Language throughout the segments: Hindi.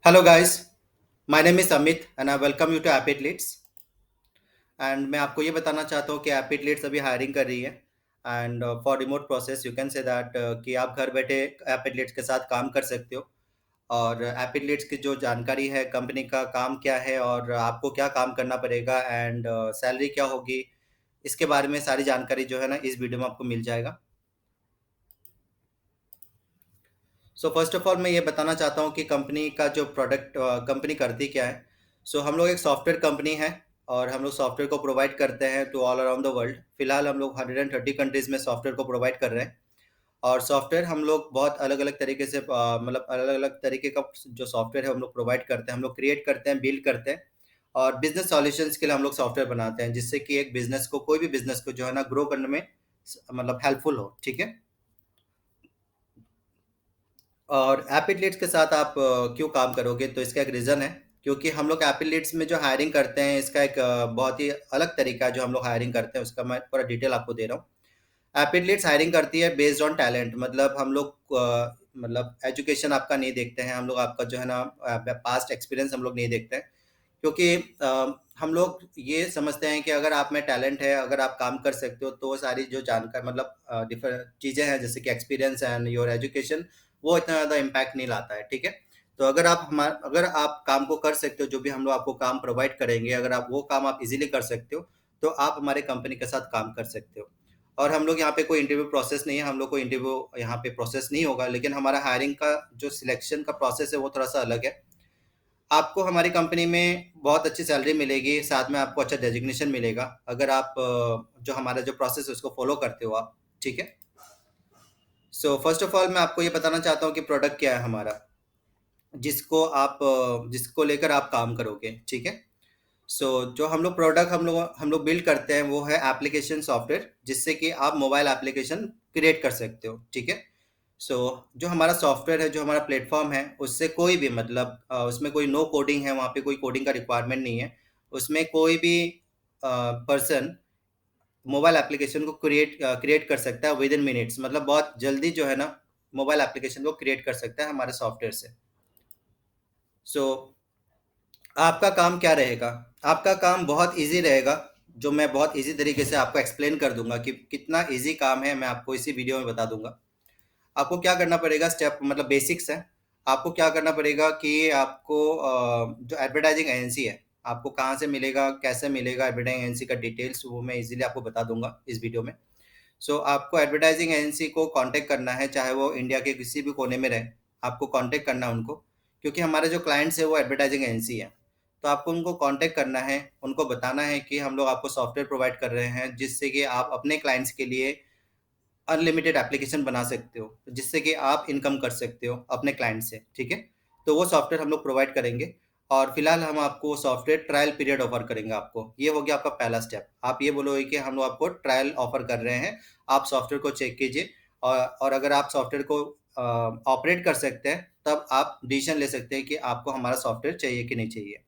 Hello guys, my name is Amit and I welcome you to Appit Leads. And मैं आपको ये बताना चाहता हूँ कि एपिड लीड्स अभी हायरिंग कर रही है and for remote process you can say that कि आप घर बैठे एपिड लीड्स के साथ काम कर सकते हो। और एपिड लीड्स की जो जानकारी है, कंपनी का काम क्या है और आपको क्या काम करना पड़ेगा एंड सैलरी क्या होगी, इसके बारे में सारी जानकारी जो है ना इस वीडियो में आपको मिल जाएगा। सो फर्स्ट ऑफ ऑल मैं ये बताना चाहता हूँ कि कंपनी का जो प्रोडक्ट कंपनी करती क्या है। सो हम लोग एक सॉफ्टवेयर कंपनी है और हम लोग सॉफ्टवेयर को प्रोवाइड करते हैं to all around the world. फिलहाल हम लोग 130 कंट्रीज में सॉफ्टवेयर को प्रोवाइड कर रहे हैं। और सॉफ्टवेयर हम लोग बहुत अलग अलग तरीके से मतलब अलग अलग तरीके का जो सॉफ्टवेयर है हम लोग प्रोवाइड करते हैं, हम लोग क्रिएट करते हैं, बिल्ड करते हैं। और बिजनेस सॉल्यूशंस के लिए हम लोग सॉफ्टवेयर बनाते हैं जिससे कि एक बिजनेस को, कोई भी बिजनेस को जो है ना ग्रो करने में मतलब हेल्पफुल हो। ठीक है। और एपिड के साथ आप क्यों काम करोगे, तो इसका एक रीज़न है। क्योंकि हम लोग एपिड में जो हायरिंग करते हैं इसका एक बहुत ही अलग तरीका है जो हम लोग हायरिंग करते हैं, उसका मैं पूरा डिटेल आपको दे रहा हूँ। एपिड हायरिंग करती है बेस्ड ऑन टैलेंट। मतलब हम लोग मतलब एजुकेशन आपका नहीं देखते हैं, हम लोग आपका जो है ना पास्ट एक्सपीरियंस हम लोग नहीं देखते हैं। क्योंकि हम लोग ये समझते हैं कि अगर आप में टैलेंट है, अगर आप काम कर सकते हो, तो वो सारी जो जानकार मतलब डिफरेंट चीज़ें हैं जैसे कि एक्सपीरियंस एंड योर एजुकेशन, वो इतना ज़्यादा इम्पैक्ट नहीं लाता है। ठीक है। तो अगर आप काम को कर सकते हो, जो भी हम लोग आपको काम प्रोवाइड करेंगे, अगर आप वो काम आप इजीली कर सकते हो, तो आप हमारे कंपनी के साथ काम कर सकते हो। और हम लोग यहाँ पे कोई इंटरव्यू प्रोसेस नहीं है, हम लोग को इंटरव्यू यहाँ पे प्रोसेस नहीं होगा, लेकिन हमारा हायरिंग का जो सिलेक्शन का प्रोसेस है वो थोड़ा सा अलग है। आपको हमारी कंपनी में बहुत अच्छी सैलरी मिलेगी, साथ में आपको अच्छा डेजिग्नेशन मिलेगा अगर आप जो हमारा जो प्रोसेस है उसको फॉलो करते हो आप। ठीक है। सो फर्स्ट ऑफ ऑल मैं आपको ये बताना चाहता हूँ कि प्रोडक्ट क्या है हमारा, जिसको लेकर आप काम करोगे। ठीक है। सो जो हम लोग बिल्ड करते हैं वो है एप्लीकेशन सॉफ्टवेयर, जिससे कि आप मोबाइल एप्लीकेशन क्रिएट कर सकते हो। ठीक है। सो जो हमारा सॉफ्टवेयर है, जो हमारा प्लेटफॉर्म है, उससे कोई भी मतलब उसमें कोई नो कोडिंग है, वहाँ पे कोई कोडिंग का रिक्वायरमेंट नहीं है। उसमें कोई भी पर्सन मोबाइल एप्लीकेशन को क्रिएट कर सकता है विद इन मिनट्स। मतलब बहुत जल्दी जो है ना मोबाइल एप्लीकेशन को क्रिएट कर सकता है हमारे सॉफ्टवेयर से। सो आपका काम क्या रहेगा? आपका काम बहुत ईज़ी रहेगा, जो मैं बहुत ईज़ी तरीके से आपको एक्सप्लेन कर दूँगा कि कितना ईज़ी काम है, मैं आपको इसी वीडियो में बता दूँगा। आपको क्या करना पड़ेगा, स्टेप मतलब बेसिक्स है। आपको क्या करना पड़ेगा कि आपको जो एडवर्टाइजिंग एजेंसी है, आपको कहाँ से मिलेगा, कैसे मिलेगा एडवर्टाइजिंग एजेंसी का डिटेल्स, वो मैं इज़िली आपको बता दूँगा इस वीडियो में। सो आपको एडवर्टाइजिंग एजेंसी को कांटेक्ट करना है, चाहे वो इंडिया के किसी भी कोने में रहे, आपको कांटेक्ट करना है उनको। क्योंकि हमारे जो क्लाइंट्स है वो एडवर्टाइजिंग एजेंसी है। तो आपको उनको कांटेक्ट करना है, उनको बताना है कि हम लोग आपको सॉफ्टवेयर प्रोवाइड कर रहे हैं जिससे कि आप अपने क्लाइंट्स के लिए अनलिमिटेड एप्लीकेशन बना सकते हो, जिससे कि आप इनकम कर सकते हो अपने क्लाइंट से। ठीक है। तो वो सॉफ्टवेयर हम लोग प्रोवाइड करेंगे। और फिलहाल हम आपको सॉफ्टवेयर ट्रायल पीरियड ऑफर करेंगे आपको। ये हो गया आपका पहला स्टेप। आप ये बोलोगे कि हम लोग आपको ट्रायल ऑफर कर रहे हैं, आप सॉफ्टवेयर को चेक कीजिए। और अगर आप सॉफ्टवेयर को ऑपरेट कर सकते हैं, तब आप डिसीजन ले सकते हैं कि आपको हमारा सॉफ्टवेयर चाहिए कि नहीं चाहिए।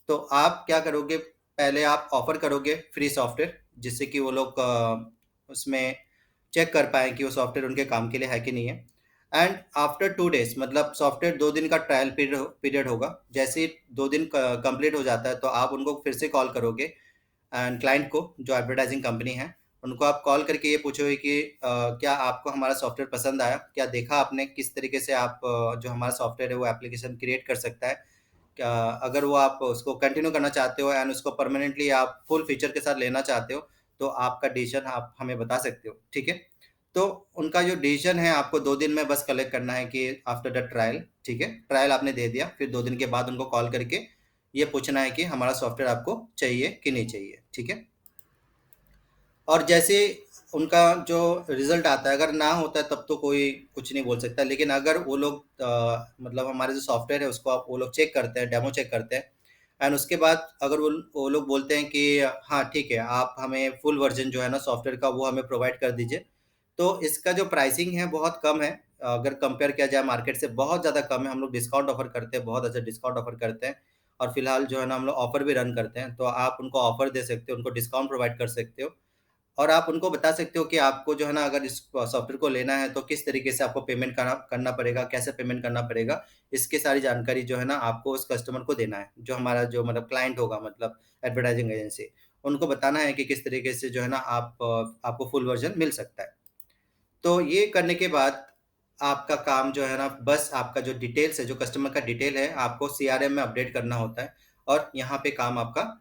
तो आप क्या करोगे, पहले आप ऑफर करोगे फ्री सॉफ्टवेयर, जिससे कि वो लोग उसमें चेक कर पाएँ कि वो सॉफ्टवेयर उनके काम के लिए है कि नहीं है। एंड आफ्टर 2 डेज़, मतलब सॉफ्टवेयर 2 दिन का ट्रायल पीरियड होगा। जैसे ही 2 दिन कंप्लीट हो जाता है, तो आप उनको फिर से कॉल करोगे एंड क्लाइंट को, जो एडवर्टाइजिंग कंपनी है, उनको आप कॉल करके ये पूछोगे कि क्या आपको हमारा सॉफ्टवेयर पसंद आया? क्या देखा आपने किस तरीके से आप जो हमारा सॉफ्टवेयर है वो एप्लीकेशन क्रिएट कर सकता है? क्या अगर वो आप उसको कंटिन्यू करना चाहते हो एंड उसको परमानेंटली आप फुल फीचर के साथ लेना चाहते हो, तो आपका डिसीजन आप हमें बता सकते हो। ठीक है। तो उनका जो डिसीजन है आपको 2 दिन में बस कलेक्ट करना है कि आफ्टर द ट्रायल। ठीक है। ट्रायल आपने दे दिया, फिर 2 दिन के बाद उनको कॉल करके ये पूछना है कि हमारा सॉफ्टवेयर आपको चाहिए कि नहीं चाहिए। ठीक है। और जैसे उनका जो रिजल्ट आता है, अगर ना होता है तब तो कोई कुछ नहीं बोल सकता, लेकिन अगर वो लोग मतलब हमारे जो सॉफ्टवेयर है उसको वो लोग चेक करते हैं, डेमो चेक करते हैं। एंड उसके बाद अगर वो लोग बोलते हैं कि हाँ ठीक है, आप हमें फुल वर्जन जो है ना सॉफ्टवेयर का वो हमें प्रोवाइड कर दीजिए, तो इसका जो प्राइसिंग है बहुत कम है। अगर कंपेयर किया जाए मार्केट से बहुत ज़्यादा कम है। हम लोग डिस्काउंट ऑफर करते हैं, बहुत अच्छा डिस्काउंट ऑफर करते हैं। और फिलहाल जो है ना हम लोग ऑफर भी रन करते हैं, तो आप उनको ऑफर दे सकते हो, उनको डिस्काउंट प्रोवाइड कर सकते हो। और आप उनको बता सकते हो कि आपको जो है ना अगर इस सॉफ्टवेयर को लेना है तो किस तरीके से आपको पेमेंट करना करना पड़ेगा, कैसे पेमेंट करना पड़ेगा, इसकी सारी जानकारी जो है ना आपको उस कस्टमर को देना है, जो हमारा जो मतलब क्लाइंट होगा, मतलब एडवर्टाइजिंग एजेंसी, उनको बताना है कि किस तरीके से जो है ना आपको फुल वर्जन मिल सकता है। तो ये करने के बाद आपका काम जो है ना, बस आपका जो डिटेल्स है, जो कस्टमर का डिटेल है, आपको सीआरएम में अपडेट करना होता है और यहाँ पे काम आपका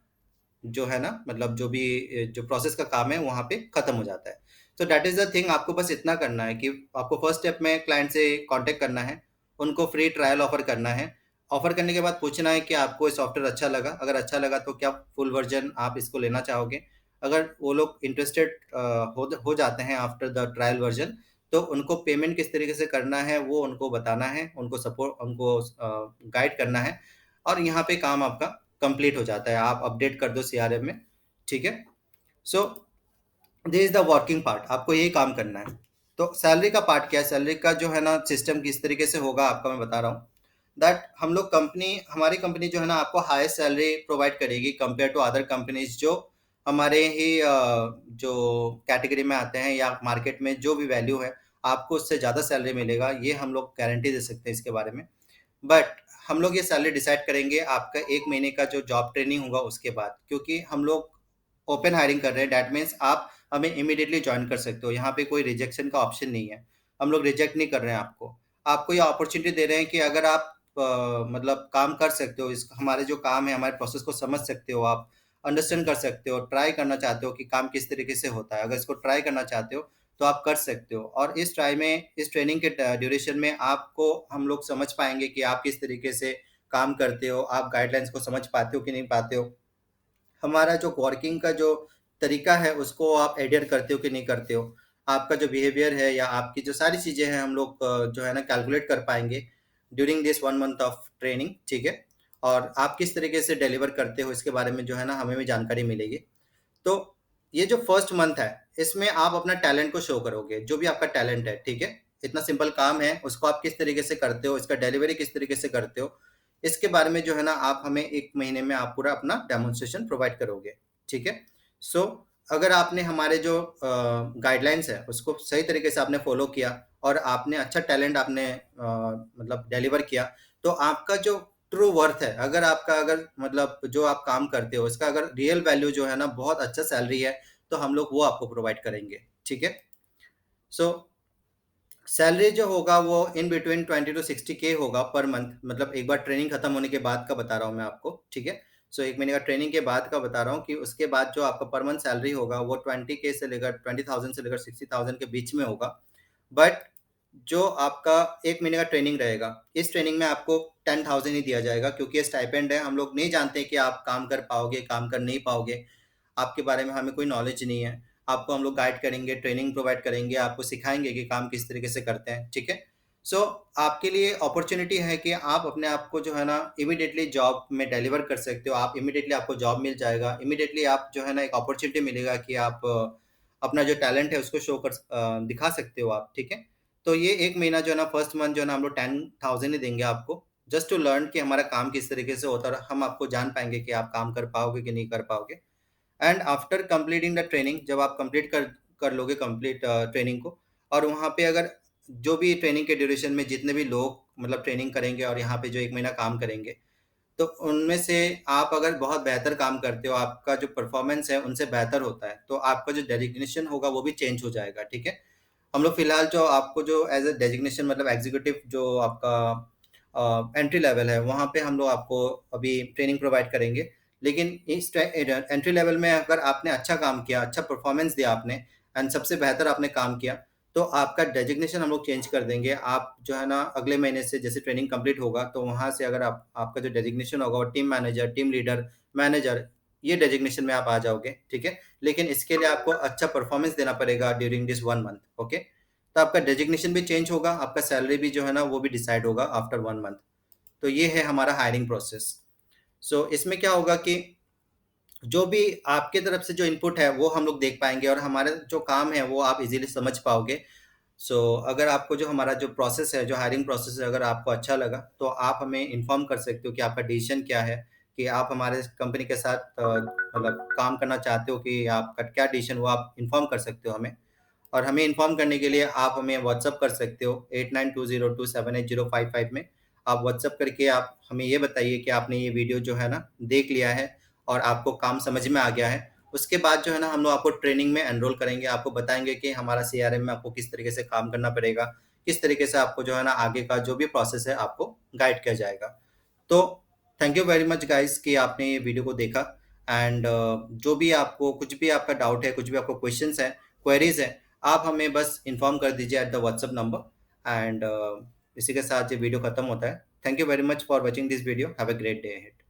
जो है ना, मतलब जो भी जो प्रोसेस का काम है वहाँ पे खत्म हो जाता है। तो दैट इज़ द थिंग, आपको बस इतना करना है कि आपको फर्स्ट स्टेप में क्लाइंट से कांटेक्ट करना है, उनको फ्री ट्रायल ऑफर करना है। ऑफर करने के बाद पूछना है कि आपको ये सॉफ्टवेयर अच्छा लगा, अगर अच्छा लगा तो क्या फुल वर्जन आप इसको लेना चाहोगे? अगर वो लोग इंटरेस्टेड हो जाते हैं आफ्टर द ट्रायल वर्जन, तो उनको पेमेंट किस तरीके से करना है वो उनको बताना है, उनको गाइड करना है और यहाँ पे काम आपका कंप्लीट हो जाता है। आप अपडेट कर दो सीआरएम में, ठीक है? So this is the working part, आपको यही काम करना है। तो सैलरी का पार्ट क्या है? सैलरी का जो है ना सिस्टम किस तरीके से होगा आपका मैं बता रहा हूँ। दैट हम लोग हमारी कंपनी जो है ना आपको हाईएस्ट सैलरी प्रोवाइड करेगी कंपेयर टू अदर कंपनीज जो हमारे ही जो कैटेगरी में आते हैं या मार्केट में जो भी वैल्यू है, आपको उससे ज़्यादा सैलरी मिलेगा, ये हम लोग गारंटी दे सकते हैं इसके बारे में। बट हम लोग ये सैलरी डिसाइड करेंगे आपका 1 महीने का जो जॉब ट्रेनिंग होगा उसके बाद, क्योंकि हम लोग ओपन हायरिंग कर रहे हैं, दैट मीन्स आप हमें इमीडिएटली जॉइन कर सकते हो, यहाँ पे कोई रिजेक्शन का ऑप्शन नहीं है। हम लोग रिजेक्ट नहीं कर रहे हैं आपको। आपको ये अपॉर्चुनिटी दे रहे हैं कि अगर आप मतलब काम कर सकते हो, इस हमारे जो काम है, हमारे प्रोसेस को समझ सकते हो आप, अंडरस्टैंड कर सकते हो, ट्राई करना चाहते हो कि काम किस तरीके से होता है। अगर इसको ट्राई करना चाहते हो तो आप कर सकते हो और इस ट्रेनिंग के ड्यूरेशन में आपको हम लोग समझ पाएँगे कि आप किस तरीके से काम करते हो, आप गाइडलाइंस को समझ पाते हो कि नहीं पाते हो। हमारा जो वर्किंग का जो तरीका है उसको आप एडयर करते हो कि नहीं करते हो। आपका जो बिहेवियर है या आपकी जो सारी चीज़ें हैं हम लोग जो है ना कैलकुलेट कर पाएँगे during this 1 month of training, ठीक है? और आप किस तरीके से डिलीवर करते हो इसके बारे में जो है ना हमें भी जानकारी मिलेगी। तो ये जो फर्स्ट मंथ है, इसमें आप अपना टैलेंट को शो करोगे, जो भी आपका टैलेंट है, ठीक है? इतना सिंपल काम है, उसको आप किस तरीके से करते हो, इसका डिलीवरी किस तरीके से करते हो, इसके बारे में जो है ना आप हमें 1 महीने में आप पूरा अपना डेमोंस्ट्रेशन प्रोवाइड करोगे, ठीक है? सो अगर आपने हमारे जो गाइडलाइंस है, उसको सही तरीके से आपने फॉलो किया और आपने अच्छा टैलेंट आपने मतलब डिलीवर किया, तो आपका जो ट्रू वर्थ है, अगर मतलब जो आप काम करते हो इसका अगर रियल वैल्यू जो है ना बहुत अच्छा सैलरी है, तो हम लोग वो आपको प्रोवाइड करेंगे, ठीक है? सो सैलरी जो होगा वो इन बिटवीन 20 टू 60K होगा पर मंथ, मतलब एक बार ट्रेनिंग खत्म होने के बाद का बता रहा हूँ मैं आपको, ठीक है? सो 1 महीने का ट्रेनिंग के बाद का बता रहा हूँ कि उसके बाद जो आपका पर मंथ सैलरी होगा वो 20K से लेकर 20,000 से लेकर 60,000 के बीच में होगा। बट जो आपका 1 महीने का ट्रेनिंग रहेगा, इस ट्रेनिंग में आपको 10,000 ही दिया जाएगा, क्योंकि ये स्टाइपेंड है। हम लोग नहीं जानते कि आप काम कर पाओगे, काम कर नहीं पाओगे। आपके बारे में हमें कोई नॉलेज नहीं है। आपको हम लोग गाइड करेंगे, ट्रेनिंग प्रोवाइड करेंगे, आपको सिखाएँगे कि काम किस तरीके से करते हैं, ठीक है? सो आपके लिए अपॉर्च्युनिटी है कि आप अपने आप को जो है ना इमीडिएटली जॉब में डिलीवर कर सकते हो। आप इमीडिएटली आपको जॉब मिल जाएगा। इमीडिएटली आप जो है ना एक अपॉर्च्युनिटी मिलेगा कि आप अपना जो टैलेंट है उसको दिखा सकते हो आप, ठीक है? तो ये 1 महीना जो है ना फर्स्ट मंथ जो है ना हम लोग 10,000 ही देंगे आपको, जस्ट टू लर्न कि हमारा काम किस तरीके से होता है और हम आपको जान पाएँगे कि आप काम कर पाओगे कि नहीं कर पाओगे। And after completing the training, जब आप कंप्लीट कर लोगे कंप्लीट ट्रेनिंग को, और वहाँ पे अगर जो भी ट्रेनिंग के ड्यूरेशन में जितने भी लोग मतलब ट्रेनिंग करेंगे और यहाँ पे जो 1 महीना काम करेंगे, तो उनमें से आप अगर बहुत बेहतर काम करते हो, आपका जो परफॉर्मेंस है उनसे बेहतर होता है, तो आपका जो डेजिग्नेशन होगा वो भी चेंज हो जाएगा, ठीक है? हम लोग फिलहाल जो आपको जो एज अ डेजिग्नेशन मतलब एग्जीक्यूटिव जो आपका एंट्री लेवल है, वहाँ पे हम लोग आपको अभी ट्रेनिंग प्रोवाइड करेंगे। लेकिन इस एंट्री लेवल में अगर आपने अच्छा काम किया, अच्छा परफॉर्मेंस दिया आपने एंड सबसे बेहतर आपने काम किया, तो आपका डेजिग्नेशन हम लोग चेंज कर देंगे। आप जो है ना अगले महीने से जैसे ट्रेनिंग कंप्लीट होगा, तो वहाँ से अगर आपका जो डेजिग्नेशन होगा वो team manager, team leader, manager, ये डेजिग्नेशन में आप आ जाओगे, ठीक है? लेकिन इसके लिए आपको अच्छा परफॉर्मेंस देना पड़ेगा ड्यूरिंग दिस 1 मंथ, ओके? तो आपका डेजिग्नेशन भी चेंज होगा, आपका सैलरी भी जो है ना वो भी डिसाइड होगा आफ्टर 1 मंथ। तो ये है हमारा हायरिंग प्रोसेस। सो इसमें क्या होगा कि जो भी आपके तरफ से जो इनपुट है वो हम लोग देख पाएँगे और हमारा जो काम है वो आप इज़िली समझ पाओगे। सो अगर आपको जो हमारा जो प्रोसेस है, जो हायरिंग प्रोसेस है, अगर आपको अच्छा लगा, तो आप हमें इन्फॉर्म कर सकते हो कि आपका डिसीज़न क्या है, कि आप हमारे कंपनी के साथ मतलब काम करना चाहते हो कि आपका क्या डिसीजन वो आप इन्फॉर्म कर सकते हो हमें। और हमें इन्फॉर्म करने के लिए आप हमें व्हाट्सअप कर सकते हो 8920278055 में। आप व्हाट्सअप करके आप हमें ये बताइए कि आपने ये वीडियो जो है ना देख लिया है और आपको काम समझ में आ गया है। उसके बाद जो है ना हम लोग आपको ट्रेनिंग में एनरोल करेंगे, आपको बताएंगे कि हमारा सीआरएम में आपको किस तरीके से काम करना पड़ेगा, किस तरीके से आपको जो है ना आगे का जो भी प्रोसेस है आपको गाइड किया जाएगा। तो thank you very much guys कि आपने ये वीडियो को देखा। एंड जो भी आपको कुछ भी आपका डाउट है, कुछ भी आपको क्वेश्चंस है, क्वेरीज है, आप हमें बस इन्फॉर्म कर दीजिए at the WhatsApp number. And इसी के साथ ये वीडियो खत्म होता है। Thank you very much for watching this video. Have a great day.